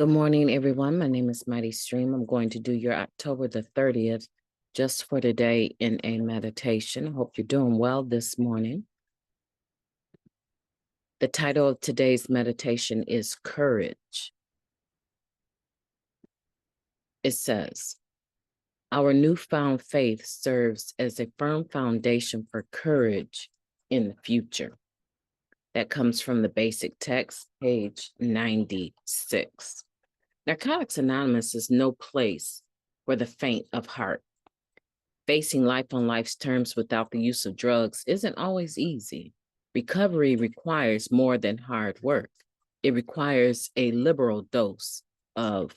Good morning, everyone. My name is MightyStream. I'm going to do your October the 30th just for today in a meditation. I hope you're doing well this morning. The title of today's meditation is Courage. It says, our newfound faith serves as a firm foundation for courage in the future. That comes from the basic text, page 96. Narcotics Anonymous is no place for the faint of heart. Facing life on life's terms without the use of drugs isn't always easy. Recovery requires more than hard work. It requires a liberal dose of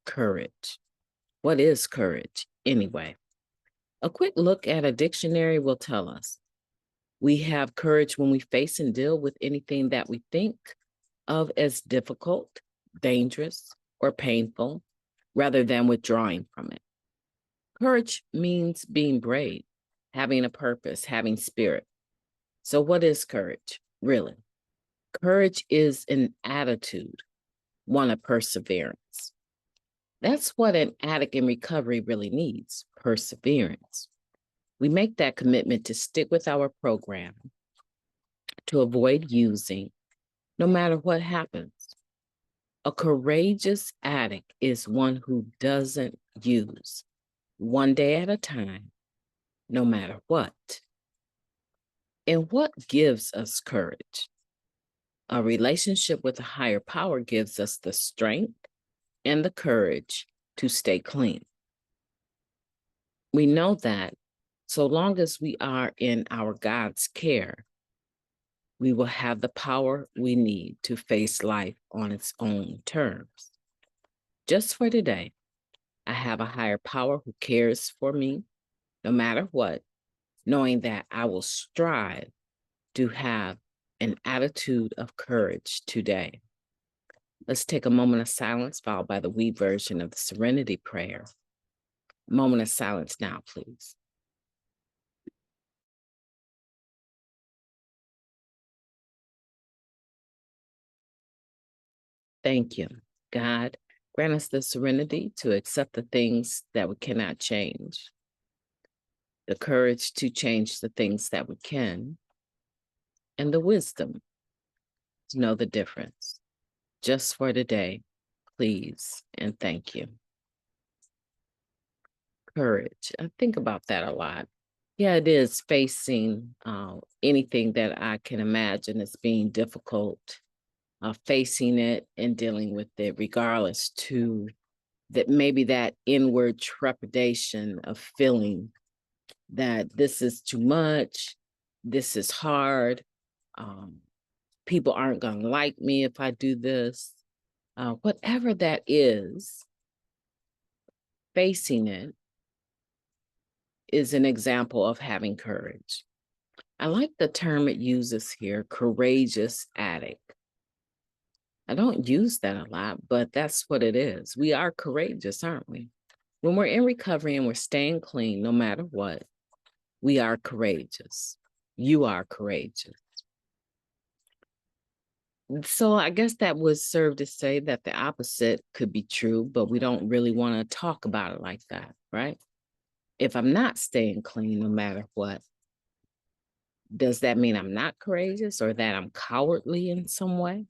courage. What is courage, anyway? A quick look at a dictionary will tell us. We have courage when we face and deal with anything that we think of as difficult, dangerous, or painful, rather than withdrawing from it. Courage means being brave, having a purpose, having spirit. So what is courage, really? Courage is an attitude, one of perseverance. That's what an addict in recovery really needs, perseverance. We make that commitment to stick with our program, to avoid using, no matter what happens. A courageous addict is one who doesn't use, one day at a time, no matter what. And what gives us courage? A relationship with a higher power gives us the strength and the courage to stay clean. We know that so long as we are in our God's care, we will have the power we need to face life on its own terms. Just for today, I have a higher power who cares for me no matter what, knowing that I will strive to have an attitude of courage today. Let's take a moment of silence followed by the we version of the Serenity Prayer. Moment of silence now, please. Thank you. God, grant us the serenity to accept the things that we cannot change, the courage to change the things that we can, and the wisdom to know the difference. Just for today, please and thank you. Courage. I think about that a lot. Yeah, it is facing anything that I can imagine as being difficult, facing it and dealing with it, regardless to that maybe that inward trepidation of feeling that this is too much, this is hard, people aren't going to like me if I do this. Whatever that is, facing it is an example of having courage. I like the term it uses here, courageous addict. I don't use that a lot, but that's what it is. We are courageous, aren't we? When we're in recovery and we're staying clean, no matter what, we are courageous. You are courageous. So I guess that would serve to say that the opposite could be true, but we don't really want to talk about it like that, right? If I'm not staying clean, no matter what, does that mean I'm not courageous or that I'm cowardly in some way?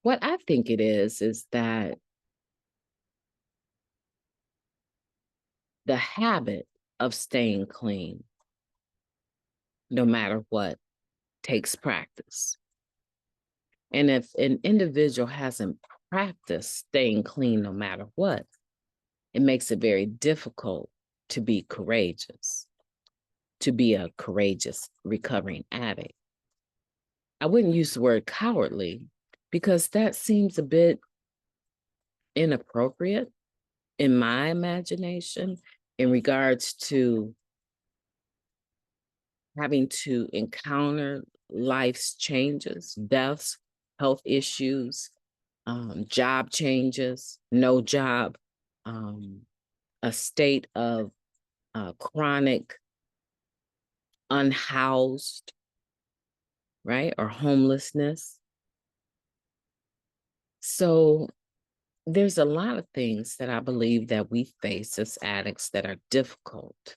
What I think it is that the habit of staying clean, no matter what, takes practice. And if an individual hasn't practiced staying clean no matter what, it makes it very difficult to be courageous, to be a courageous recovering addict. I wouldn't use the word cowardly because that seems a bit inappropriate in my imagination in regards to having to encounter life's changes, deaths, health issues, job changes, no job, a state of chronic unhoused, right, or homelessness. So there's a lot of things that I believe that we face as addicts that are difficult.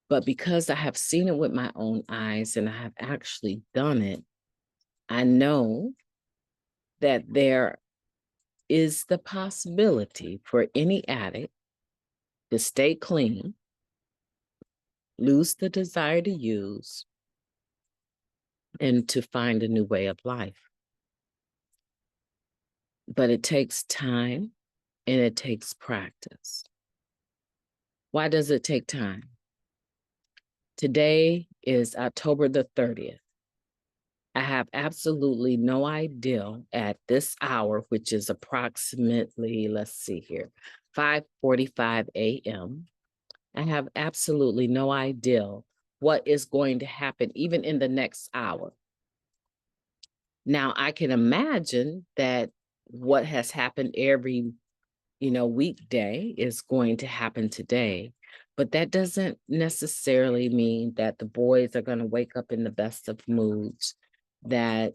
But because I have seen it with my own eyes and I have actually done it, I know that there is the possibility for any addict to stay clean, lose the desire to use, and to find a new way of life. But it takes time and it takes practice. Why does it take time? Today is October the 30th. I have absolutely no idea at this hour, which is approximately, let's see here, 5:45 a.m. I have absolutely no idea what is going to happen even in the next hour. Now, I can imagine that what has happened every, weekday is going to happen today. But that doesn't necessarily mean that the boys are going to wake up in the best of moods, that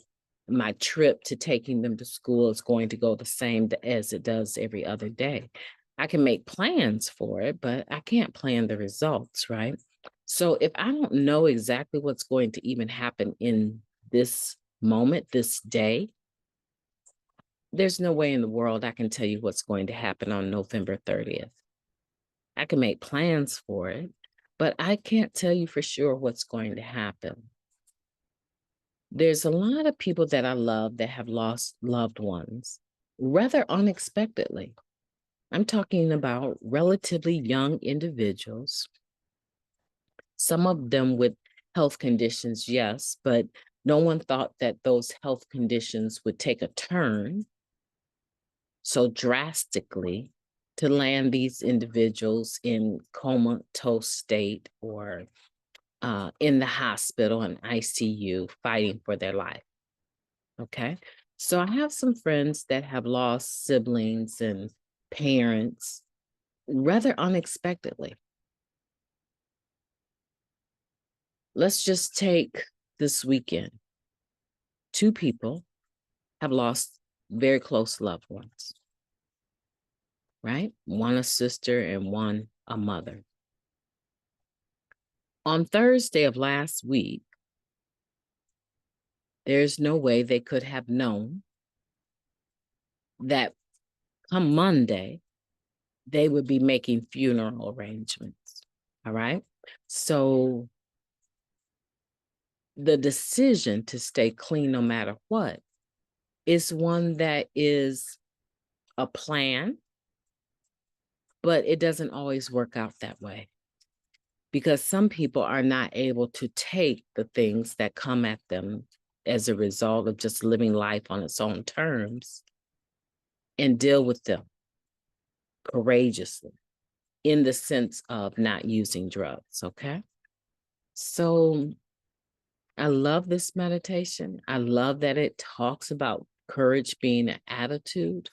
my trip to taking them to school is going to go the same as it does every other day. I can make plans for it, but I can't plan the results, right? So if I don't know exactly what's going to even happen in this moment, this day, there's no way in the world I can tell you what's going to happen on November 30th. I can make plans for it, but I can't tell you for sure what's going to happen. There's a lot of people that I love that have lost loved ones rather unexpectedly. I'm talking about relatively young individuals, some of them with health conditions, yes, but no one thought that those health conditions would take a turn so drastically to land these individuals in comatose state or in the hospital and ICU fighting for their life. Okay. So I have some friends that have lost siblings and parents rather unexpectedly. Let's just take this weekend. 2 people have lost very close loved ones, right? One a sister and one a mother. On Thursday of last week, there's no way they could have known that come Monday, they would be making funeral arrangements. All right. So the decision to stay clean no matter what is one that is a plan, but it doesn't always work out that way because some people are not able to take the things that come at them as a result of just living life on its own terms and deal with them courageously in the sense of not using drugs, okay? So I love this meditation. I love that it talks about courage being an attitude.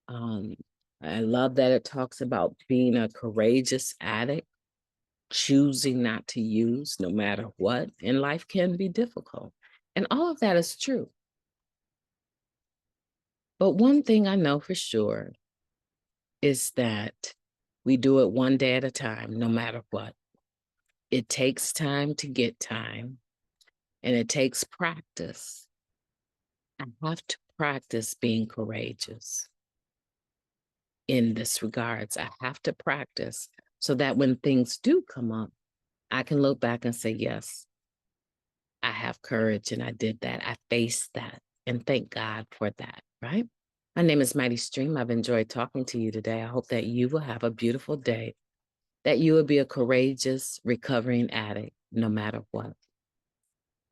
I love that it talks about being a courageous addict, choosing not to use no matter what, and life can be difficult. And all of that is true. But one thing I know for sure is that we do it one day at a time, no matter what. It takes time to get time, and it takes practice. I have to practice being courageous in this regards. I have to practice so that when things do come up, I can look back and say, yes, I have courage and I did that. I faced that and thank God for that, right? My name is Mighty Stream. I've enjoyed talking to you today. I hope that you will have a beautiful day, that you will be a courageous, recovering addict no matter what.